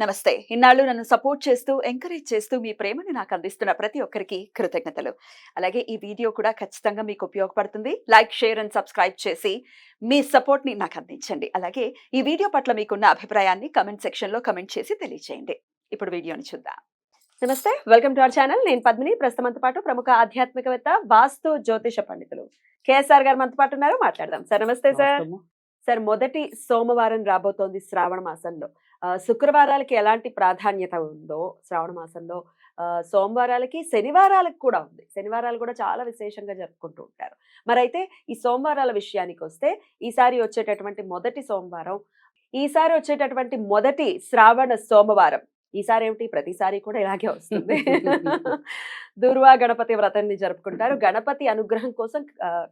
నమస్తే. ఇన్నాళ్ళు నన్ను సపోర్ట్ చేస్తూ, ఎంకరేజ్ చేస్తూ మీ ప్రేమని నాకు అందిస్తున్న ప్రతి ఒక్కరికి కృతజ్ఞతలు. అలాగే ఈ వీడియో కూడా ఖచ్చితంగా మీకు ఉపయోగపడుతుంది. లైక్, షేర్ అండ్ సబ్స్క్రైబ్ చేసి మీ సపోర్ట్‌ని నాకు అందించండి. అలాగే ఈ వీడియో పట్ల మీకున్న అభిప్రాయాన్ని కామెంట్ సెక్షన్‌లో కామెంట్ చేసి తెలియజేయండి. ఇప్పుడు వీడియోని చూద్దాం. నమస్తే. Welcome to our channel. నేను పద్మిని. ప్రస్తుతం మనతో పాటు ప్రముఖ ఆధ్యాత్మికవేత్త, వాస్తు జ్యోతిష పండితులు కేఎస్ఆర్ గారు మనతో పాటు ఉన్నారు. మాట్లాడదాం. సార్ నమస్తే సార్. నమస్తేమ్మా. సార్, మొదటి సోమవారం రాబోతోంది శ్రావణ మాసంలో. శుక్రవారాలకి ఎలాంటి ప్రాధాన్యత ఉందో శ్రావణ మాసంలో, సోమవారాలకి, శనివారాలకు కూడా ఉంది. శనివారాలు కూడా చాలా విశేషంగా జరుపుకుంటూ ఉంటారు. మరైతే ఈ సోమవారాల విషయానికొస్తే, ఈసారి వచ్చేటటువంటి మొదటి సోమవారం, ఈసారి వచ్చేటటువంటి మొదటి శ్రావణ సోమవారం, ఈసారి ఏమిటి ప్రతిసారి కూడా ఇలాగే వస్తుంది. దుర్వా గణపతి వ్రతాన్ని జరుపుకుంటారు. గణపతి అనుగ్రహం కోసం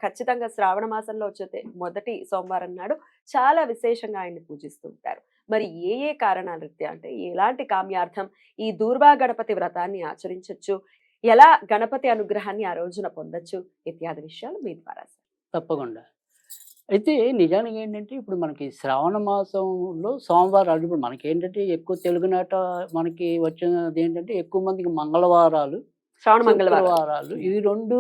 ఖచ్చితంగా శ్రావణ మాసంలో వచ్చే మొదటి సోమవారం నాడు చాలా విశేషంగా ఆయన్ని పూజిస్తూ ఉంటారు. మరి ఏ ఏ కారణాల రీత్యా, అంటే ఎలాంటి కామ్యార్థం ఈ దూర్వా గణపతి వ్రతాన్ని ఆచరించవచ్చు, ఎలా గణపతి అనుగ్రహాన్ని ఆ రోజున పొందొచ్చు, ఇత్యాది విషయాలు మీ ద్వారా. తప్పకుండా. అయితే నిజానికి ఏంటంటే, ఇప్పుడు మనకి శ్రావణ మాసంలో సోమవారాలు, ఇప్పుడు మనకేంటంటే ఎక్కువ తెలుగునాట మనకి వచ్చినది ఏంటంటే, ఎక్కువ మందికి మంగళవారాలు, శ్రావణ మంగళవారం. శుక్రవారాలు ఇవి 2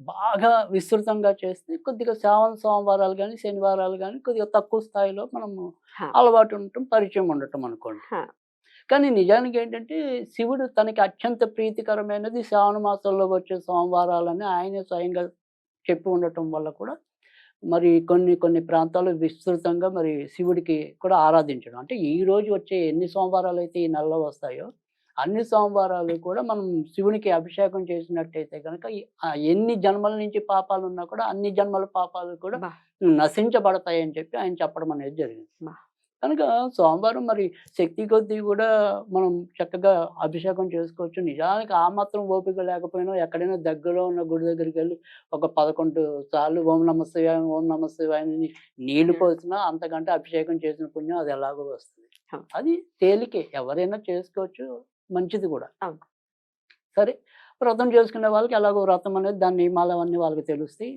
బాగా విస్తృతంగా చేస్తే, కొద్దిగా శ్రావణ సోమవారాలు గానీ, శనివారాలు గానీ కొద్దిగా తక్కువ స్థాయిలో మనము అలవాటు ఉండటం, పరిచయం ఉండటం అనుకోండి. కానీ నిజానికి ఏంటంటే, శివుడు తనకి అత్యంత ప్రీతికరమైనది శ్రావణ మాసంలో వచ్చే సోమవారాలని ఆయనే స్వయంగా చెప్పి ఉండటం వల్ల కూడా మరి కొన్ని ప్రాంతాల్లో విస్తృతంగా మరి శివుడికి కూడా ఆరాధించడం. అంటే ఈ రోజు వచ్చే ఎన్ని సోమవారాలు అయితే ఈ నెలలో వస్తాయో, అన్ని సోమవారాలు కూడా మనం శివునికి అభిషేకం చేసినట్టయితే గనక ఎన్ని జన్మల నుంచి పాపాలున్నా కూడా అన్ని జన్మల పాపాలు కూడా నశించబడతాయని చెప్పి ఆయన చెప్పడం అనేది జరిగింది. కనుక సోమవారం మరి శక్తి కొద్దీ కూడా మనం చక్కగా అభిషేకం చేసుకోవచ్చు. నిజానికి ఆ మాత్రం ఓపిక లేకపోయినా ఎక్కడైనా దగ్గరలో ఉన్న గుడి దగ్గరికి వెళ్ళి ఒక 11 సార్లు ఓం నమః శివాయ, ఓం నమః శివాయ అని నీళ్లు పోసినా అంతకంటే అభిషేకం చేసిన పుణ్యం అది ఎలాగో వస్తుంది. అది తేలికే, ఎవరైనా చేసుకోవచ్చు, మంచిది కూడా. సరే, వ్రతం చేసుకునే వాళ్ళకి ఎలాగో వ్రతం అనేది దాని నియమాలు అవన్నీ వాళ్ళకి తెలుస్తాయి.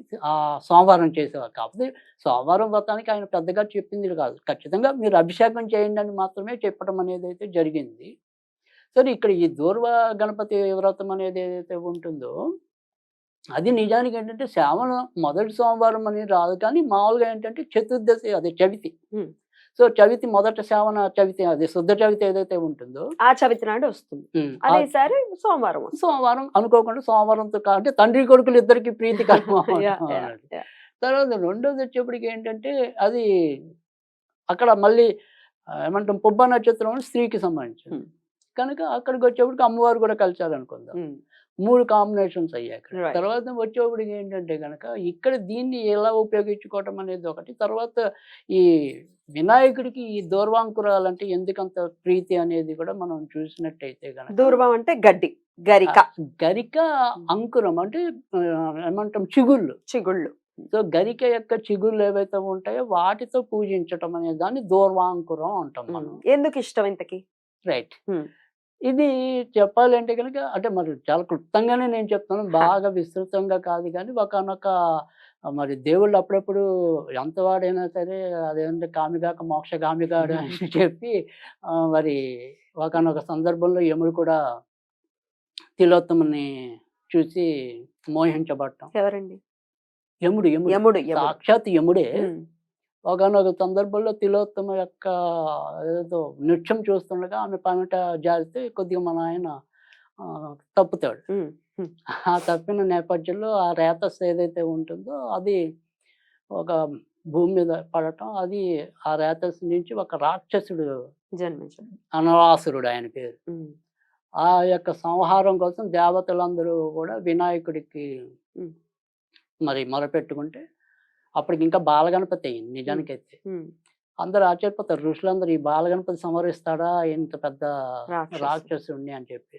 సోమవారం చేసేవాళ్ళు. కాకపోతే సోమవారం వ్రతానికి ఆయన పెద్దగా చెప్పింది కాదు. ఖచ్చితంగా మీరు అభిషేకం చేయండి అని మాత్రమే చెప్పడం అనేది అయితే జరిగింది. సరే, ఇక్కడ ఈ దూర్వ గణపతి వ్రతం అనేది ఏదైతే ఉంటుందో, అది నిజానికి ఏంటంటే శ్రావణ మొదటి సోమవారం అనేది రాదు. కానీ మామూలుగా ఏంటంటే చతుర్దశి, అదే చవితి. సో చవితి, మొదట శ్రావణ చవితి, అది శుద్ధ చవితి ఏదైతే ఉంటుందో ఆ చవితి నాడు వస్తుంది. అదేసారి సోమవారం అనుకోకుండా సోమవారంతో అంటే తండ్రి కొడుకులు ఇద్దరికి ప్రీతికరం. తర్వాత రెండోది వచ్చేప్పటికి ఏంటంటే, అది అక్కడ మళ్ళీ ఏమంటాం పుబ్బ నక్షత్రం స్త్రీకి సంబంధించింది కనుక అక్కడికి వచ్చేప్పటికి అమ్మవారు కూడా కలిసారనుకుందాం. 3 కాంబినేషన్స్ అయ్యాయి. తర్వాత వచ్చేప్పటికి ఏంటంటే కనుక ఇక్కడ దీన్ని ఎలా ఉపయోగించుకోవటం అనేది ఒకటి. తర్వాత ఈ వినాయకుడికి ఈ దూర్వాంకురాలు అంటే ఎందుకంత ప్రీతి అనేది కూడా మనం చూసినట్టయితే కనుక, దూర్వం అంటే గడ్డి, గరిక అంకురం అంటే ఏమంటాం చిగుళ్ళు. సో గరిక యొక్క చిగుళ్ళు ఏవైతే ఉంటాయో వాటితో పూజించటం అనే దాన్ని దూర్వాంకురం అంటాం మనం. ఎందుకు ఇష్టం ఇంతకి? రైట్. ఇది చెప్పాలంటే కనుక, అంటే మరి చాలా క్లుప్తంగానే నేను చెప్తాను, బాగా విస్తృతంగా కాదు. కానీ ఒకానొక మరి దేవుళ్ళు అప్పుడప్పుడు ఎంతవాడైనా సరే అదేంటే కామిగాక మోక్షగామిగాడు అని చెప్పి మరి ఒకానొక సందర్భంలో యముడు కూడా తిలోత్తముని చూసి మోహించబడటం. ఎవరండి? యముడు సాక్షాత్ యముడే. ఒకనొక సందర్భంలో తిలోత్తమ యొక్క ఏదో నృత్యం చూస్తుండగా ఆమె పమిట జారితే కొద్దిగా మన ఆయన తప్పుతాడు. ఆ తప్పిన నేపథ్యంలో ఆ రేతస్సు ఏదైతే ఉంటుందో అది ఒక భూమి మీద పడటం, అది ఆ రేతస్సు నుంచి ఒక రాక్షసుడు జన్మించాడు, అనరాసురుడు ఆయన పేరు. ఆ యొక్క సంహారం కోసం దేవతలందరూ కూడా వినాయకుడికి మరి మొరపెట్టుకుంటే అప్పటికి ఇంకా బాలగణపతి అయ్యింది. నిజానికైతే అందరూ ఆశ్చర్యపోతారు, ఋషులందరూ ఈ బాలగణపతి సంహరిస్తాడా ఇంత పెద్ద రాక్షసుడిని అని చెప్పి.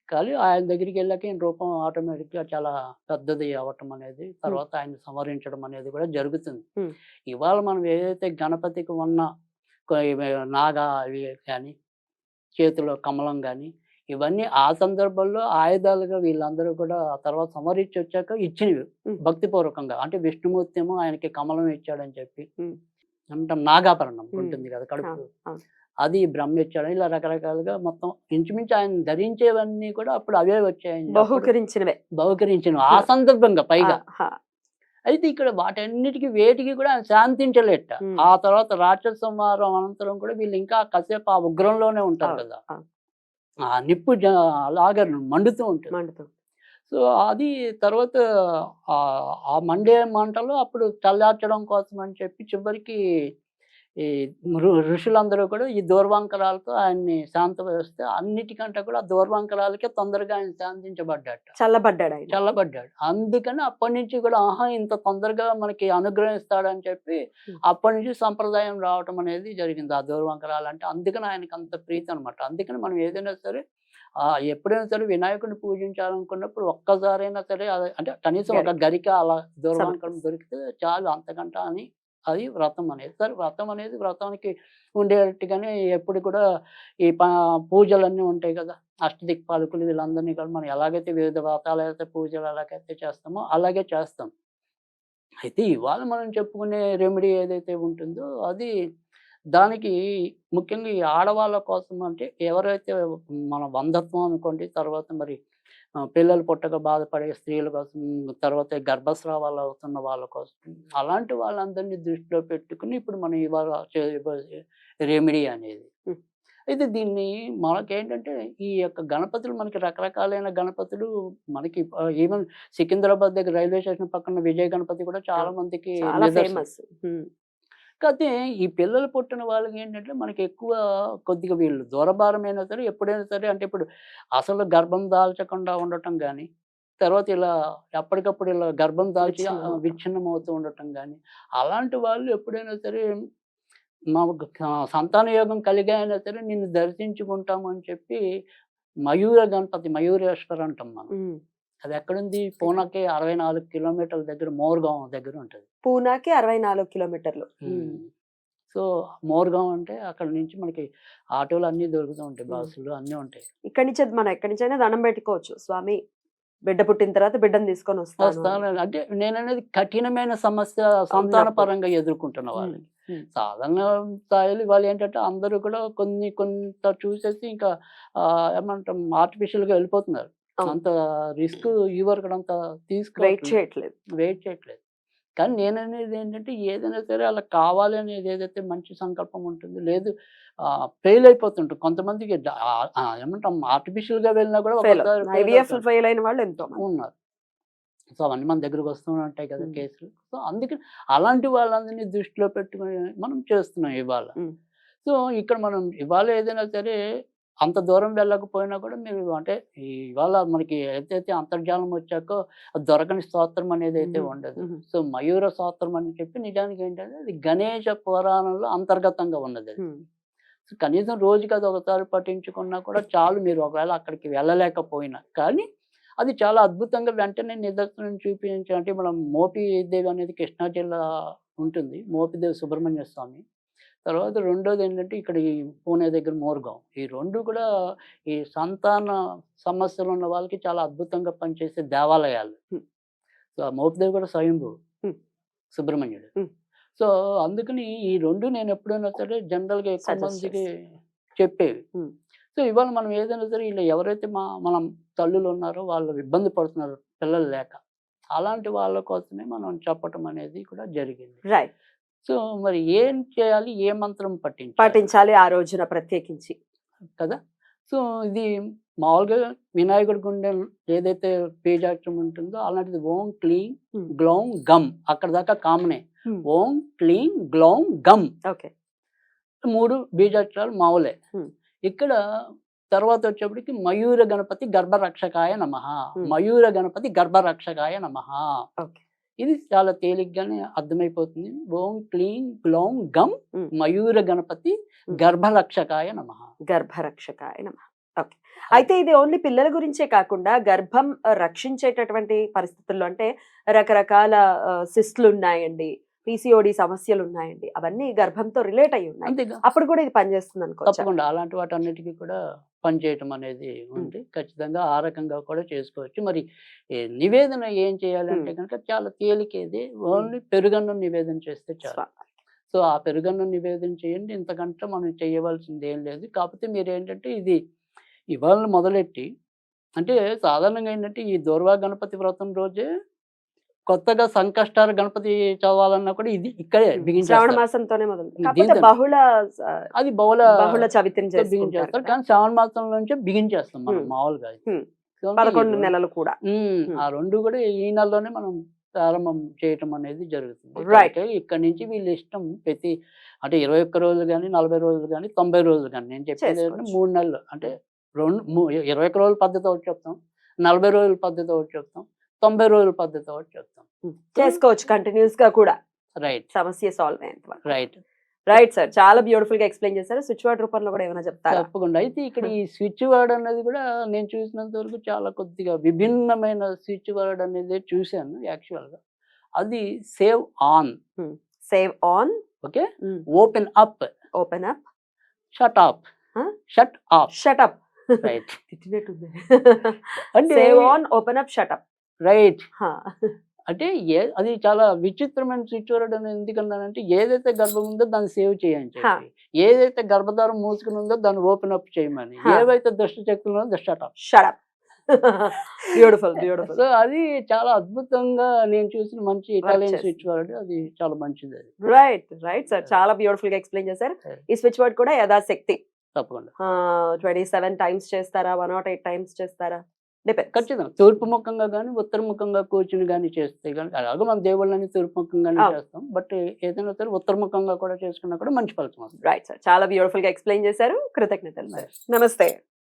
కానీ ఆయన దగ్గరికి వెళ్ళాక ఈయన రూపం ఆటోమేటిక్గా చాలా పెద్దది అవ్వటం అనేది, తర్వాత ఆయన సంహరించడం అనేది కూడా జరుగుతుంది. ఇవాళ మనం ఏదైతే గణపతికి ఉన్న నాగా అవి కానీ, చేతిలో కమలం కానీ, ఇవన్నీ ఆ సందర్భంలో ఆయుధాలుగా వీళ్ళందరూ కూడా ఆ తర్వాత సంహరించి వచ్చాక ఇచ్చినవి భక్తిపూర్వకంగా. అంటే విష్ణుమూర్తి ఏమో ఆయనకి కమలం ఇచ్చాడని చెప్పి, అంటే నాగాభరణం ఉంటుంది కదా కడుపు, అది బ్రహ్మేచ్చాడు ఇలా రకరకాలుగా మొత్తం ఇంచుమించు ఆయన ధరించేవన్నీ కూడా అప్పుడు అవే వచ్చాయని బహుకరించినవే. బహుకరించిన ఆ సందర్భంగా పైగా. ఆహా. అయితే ఇక్కడ వాటన్నిటికీ వేటికి కూడా ఆయన శాంతించలేట. ఉమ్. ఆ తర్వాత రాక్షస సంహారం అనంతరం కూడా వీళ్ళు ఇంకా కాసేపు ఆ ఉగ్రంలోనే ఉంటారు అవును, కదా. అవును. ఆ నిప్పు అలాగా మండుతూ ఉంటుంది. మండుతుంది. సో అది తర్వాత ఆ మండే మంటలో అప్పుడు చల్లార్చడం కోసం అని చెప్పి చివరికి ఈ ఋషులందరూ కూడా ఈ దూర్వాంకరాలతో ఆయన్ని శాంతపరిస్తే అన్నిటికంటే కూడా ఆ దూర్వాంకరాలకే తొందరగా ఆయన శాంతించబడ్డాట. చల్లబడ్డాడు ఆయన. చల్లబడ్డాడు. అందుకని అప్పటి నుంచి కూడా ఆహా! ఇంత తొందరగా మనకి అనుగ్రహిస్తాడని చెప్పి ఉమ్. అప్పటి నుంచి సంప్రదాయం రావటం అనేది జరిగింది. ఆ దూర్వాంకరాలంటే అందుకని ఆయనకి అంత ప్రీతి అనమాట. అందుకని మనం ఏదైనా సరే ఎప్పుడైనా సరే వినాయకుడిని పూజించాలనుకున్నప్పుడు ఒక్కసారైనా సరే అంటే కనీసం ఒక గరిక అలా దూర్వాంకరం దొరికితే చాలు అంతకంట అని అది వ్రతం అనేది. సరే వ్రతం అనేది వ్రతానికి ఉండేటట్టుగానే ఎప్పుడు కూడా ఈ పూజలన్నీ ఉంటాయి కదా. అష్టదిక్పాలకులు వీళ్ళందరినీ కూడా మనం ఎలాగైతే వివిధ వ్రతాలైతే పూజలు ఎలాగైతే చేస్తామో అలాగే చేస్తాం. అయితే ఇవాళ మనం చెప్పుకునే రెమెడీ ఏదైతే ఉంటుందో అది దానికి ముఖ్యంగా ఈ ఆడవాళ్ళ కోసం అంటే ఎవరైతే మన వంధత్వం అనుకోండి, తర్వాత మరి పిల్లలు పుట్టక బాధపడే స్త్రీల కోసం, తర్వాత గర్భస్రావాలు అవుతున్న వాళ్ళ కోసం, అలాంటి వాళ్ళందరినీ దృష్టిలో పెట్టుకుని ఇప్పుడు మనం ఇవాళ చేయబోయే రెమెడీ అనేది. హ్మ్. అయితే దీన్ని మనకేంటంటే ఈ యొక్క గణపతులు మనకి రకరకాలైన గణపతులు మనకి ఈవెన్ సికింద్రాబాద్ దగ్గర రైల్వే స్టేషన్ పక్కన విజయ గణపతి కూడా చాలా మందికి చాలా నిదర్శనం. ఫేమస్. కాకపోతే ఈ పిల్లలు పుట్టిన వాళ్ళకి ఏంటంటే మనకి ఎక్కువ కొద్దిగా వీళ్ళు దూరభారమైనా సరే ఎప్పుడైనా సరే అంటే ఇప్పుడు అసలు గర్భం దాల్చకుండా ఉండటం కానీ, తర్వాత ఇలా ఎప్పటికప్పుడు ఇలా గర్భం దాల్చి విచ్ఛిన్నమవుతాం. విచ్ఛిన్నమవుతూ ఉండటం కానీ, అలాంటి వాళ్ళు ఎప్పుడైనా సరే మాకు సంతాన యోగం కలిగాయినా సరే నిన్ను దర్శించుకుంటాము అని చెప్పి మయూర గణపతి మయూరేశ్వర్ అంటాం మనం. ఉమ్. అది ఎక్కడుంది? పూనాకి 64 కిలోమీటర్ల దగ్గర మోర్గాం దగ్గర ఉంటుంది. పూనాకి 64 కిలోమీటర్లు. సో మోర్గాం అంటే అక్కడ నుంచి మనకి ఆటోలు అన్నీ దొరుకుతూ ఉంటాయి, బస్సులు అన్నీ ఉంటాయి. ఇక్కడి నుంచి మనం ఎక్కడి నుంచైనా దండం పెట్టుకోవచ్చు. స్వామి బిడ్డ పుట్టిన తర్వాత బిడ్డను తీసుకొని వస్తాను. అంటే నేననేది కఠినమైన సమస్య సంతాన పరంగా ఎదుర్కొంటున్న వాళ్ళకి. సాధారణ స్థాయిలో వాళ్ళు ఏంటంటే అందరూ కూడా కొంత చూసేసి ఇంకా ఏమంటాం ఆర్టిఫిషియల్‌గా వెళ్ళిపోతున్నారు. అంత రిస్క్ ఈ వరకు అంత వెయిట్ చేయట్లేదు. కానీ నేననేది ఏంటంటే ఏదైనా సరే అలా కావాలి అనేది ఏదైతే మంచి సంకల్పం ఉంటుందో, లేదు ఫెయిల్ అయిపోతుంటారు కొంతమందికి ఏమంటాం ఆర్టిఫిషియల్‌గా వెళ్ళినా కూడా ఐవీఎఫ్ ఫెయిల్ అయిన వాళ్ళు ఎంతో ఉన్నారు. సో అవన్నీ మన దగ్గరకు వస్తూ ఉంటాయి కదా కేసులు. సో అందుకని అలాంటి వాళ్ళందరినీ దృష్టిలో పెట్టుకొని మనం చేస్తున్నాం ఇవాళ. సో ఇక్కడ మనం ఇవాళ ఏదైనా సరే అంత దూరం వెళ్ళకపోయినా కూడా మీరు అంటే ఇవాళ మనకి ఏదైతే అంతర్జాలం వచ్చాకో దొరకని స్తోత్రం అనేది అయితే ఉండదు. సో మయూర స్తోత్రం అని చెప్పి నిజానికి ఏంటంటే అది గణేష పురాణంలో అంతర్గతంగా ఉన్నది. సో కనీసం రోజుకి అది ఒకసారి పఠించుకున్నా కూడా చాలు, మీరు ఒకవేళ అక్కడికి వెళ్ళలేకపోయినా. కానీ అది చాలా అద్భుతంగా వెంటనే నిదర్శనం చూపించి అంటే మనం మోపిదేవి అనేది కృష్ణా జిల్లా ఉంటుంది. మోపిదేవి సుబ్రహ్మణ్య స్వామి. తర్వాత రెండోది ఏంటంటే ఇక్కడ ఈ పూణే దగ్గర మోర్గాం. ఈ 2 కూడా ఈ సంతాన సమస్యలు ఉన్న వాళ్ళకి చాలా అద్భుతంగా పనిచేసే దేవాలయాలు. సో మోపిదేవి కూడా స్వయంభువు సుబ్రహ్మణ్యుడు. సో అందుకని ఈ 2 నేను ఎప్పుడైనా సరే జనరల్‌గా ఎక్కువ మందికి చెప్పేవి. సో ఇవాళ మనం ఏదైనా సరే ఇలా ఎవరైతే మనం తల్లులు ఉన్నారో వాళ్ళు ఇబ్బంది పడుతున్నారు పిల్లలు లేక, అలాంటి వాళ్ళ కోసమే మనం చెప్పటం అనేది కూడా జరిగింది. రైట్. సో మరి ఏం చేయాలి? ఏ మంత్రం పాటించాలి ఆ రోజున ప్రత్యేకించి కదా. సో ఇది మామూలుగా వినాయకుడి గుండె ఏదైతే బీజాక్షరం ఉంటుందో అలాంటిది ఓం క్లీం గ్లౌం గమ్ అక్కడ దాకా కామనే. ఓం క్లీం గ్లౌం గమ్. ఓకే. 3 బీజాక్షరాలు మామూలే. ఇక్కడ తర్వాత వచ్చేప్పటికి మయూర గణపతి గర్భరక్షకాయ నమః. మయూర గణపతి గర్భరక్షకాయ నమః. ఇది చాలా తేలిగ్గానే అర్థమైపోతుంది. ఓం క్లీం గ్లౌం గమ్ మయూర గణపతి గర్భరక్షకాయ నమః. గర్భరక్షకాయ నమః. ఓకే. అయితే ఇది ఓన్లీ పిల్లల గురించే కాకుండా గర్భం రక్షించేటటువంటి పరిస్థితుల్లో అంటే రకరకాల సిస్టులు ఉన్నాయండి, పీసీఓడి సమస్యలు ఉన్నాయండి, అవన్నీ గర్భంతో రిలేట్ అయ్యి ఉన్నాయి. అప్పుడు కూడా ఇది పనిచేస్తుంది అనుకో. తప్పకుండా అలాంటి వాటన్నిటికీ కూడా పనిచేయటం అనేది ఉంది. ఖచ్చితంగా ఆ రకంగా కూడా చేసుకోవచ్చు. మరి నివేదన ఏం చేయాలి అంటే కనుక చాలా తేలికేది. ఓన్లీ పెరుగన్నం నివేదన చేస్తే చాలు. సో సో ఆ పెరుగన్నం నివేదన చేయండి, ఇంతకంటే మనం చేయవలసింది ఏం లేదు. కాకపోతే మీరేంటంటే ఇది ఇవాళ మొదలెట్టి అంటే సాధారణంగా ఏంటంటే ఈ దూర్వా గణపతి వ్రతం రోజే కొత్తగా సంకష్టార గణపతి చదవాలన్నా కూడా ఇది ఇక్కడే శ్రావణ బిగించేస్తారు. మాసంతోనే మొదలు కాకపోతే దీంతో బహుళ అది బహుళ బహుళ చవితిని చేసుకుంటారు బిగించేస్తారు. కదా. కానీ శ్రావణ మాసం నుంచే బిగించేస్తాం మనం మామూలుగా. హ్మ్. సో ఈ 11 రెండు నెలలు కూడా. ఆ 2 కూడా ఈ నెలలోనే మనం ప్రారంభం చేయటం అనేది జరుగుతుంది. రైట్. కాబట్టి ఇక్కడి నుంచి వీళ్ళ ఇష్టం ప్రతి అంటే 21 రోజులు గాని, 40 రోజులు గాని, 90 రోజులు గాని నేను చెప్పేది ఏంటంటే చేసుకోవచ్చు. 3 నెలలు అంటే 21 రోజుల పద్ధతి ఒకటి చెప్తాం. 40 రోజుల పద్ధతి ఒకటి చెప్తాం. 90 రోజుల పద్ధతి ఒకటి చెప్తాం. చేసుకోవచ్చు కంటిన్యూస్ గా కూడా రైట్. సమస్య సాల్వ్ అయ్యేంత వరకు. రైట్. రైట్ సార్, చాలా బ్యూటిఫుల్ గా ఎక్స్ప్లెయిన్ చేశారు. స్విచ్ వర్డ్ రూపంలో కూడా ఏమైనా చెప్తారా? తప్పకుండా. అయితే ఇక్కడ ఈ స్విచ్ వర్డ్ అనేది కూడా నేను చూసినంత వరకు చాలా కొద్దిగా విభిన్నమైన స్విచ్ వర్డ్ అనేది చూశాను యాక్చువల్‌గా. అది save on. Okay open, up. Open up, ఓపెన్ up, shut of, shut of. Right up. రైట్. తిట్టినట్టుంది. అంటే save on, open up, shut up. Right. అంటే అది చాలా విచిత్రమైన స్విచ్ వర్డ్ అని ఎందుకన్నానంటే ఏదైతే గర్భం ఉందో దాన్ని సేవ్ చేయని చెప్పి, ఏదైతే గర్భధారం మూసుకుని ఉందో దాన్ని ఓపెన్ అప్ చేయమని, ఏవైతే దుష్ట శక్తులు ఉన్నాయో the shut up. Shut up. Beautiful, beautiful. So అది చాలా అద్భుతంగా నేను చూసిన మంచి ఇటాలియన్ స్విచ్ వర్డ్. అది చాలా మంచిది. అది రైట్, రైట్ సార్, చాలా బ్యూటిఫుల్ గా ఎక్స్ప్లెయిన్ చేశారు. ఈ స్విచ్ వర్డ్ కూడా యథాశక్తి తప్పకుండా 27 టైమ్స్ చేస్తారా, 108 టైమ్స్ చేస్తారా? డిపెండ్స్. ఖచ్చితంగా తూర్పు ముఖంగా కానీ ఉత్తర ముఖంగా కూర్చుని కానీ చేస్తే కానీ అలాగే మన దేవుళ్ళని తూర్పు ముఖంగానే చేస్తాం. బట్ ఏదైనా సరే ఉత్తర ముఖంగా కూడా చేసుకున్నా కూడా మంచి ఫలితం వస్తుంది. రైట్ సార్, చాలా బ్యూటిఫుల్ గా ఎక్స్ప్లెయిన్ చేశారు. కృతజ్ఞతలు సార్. నమస్తే.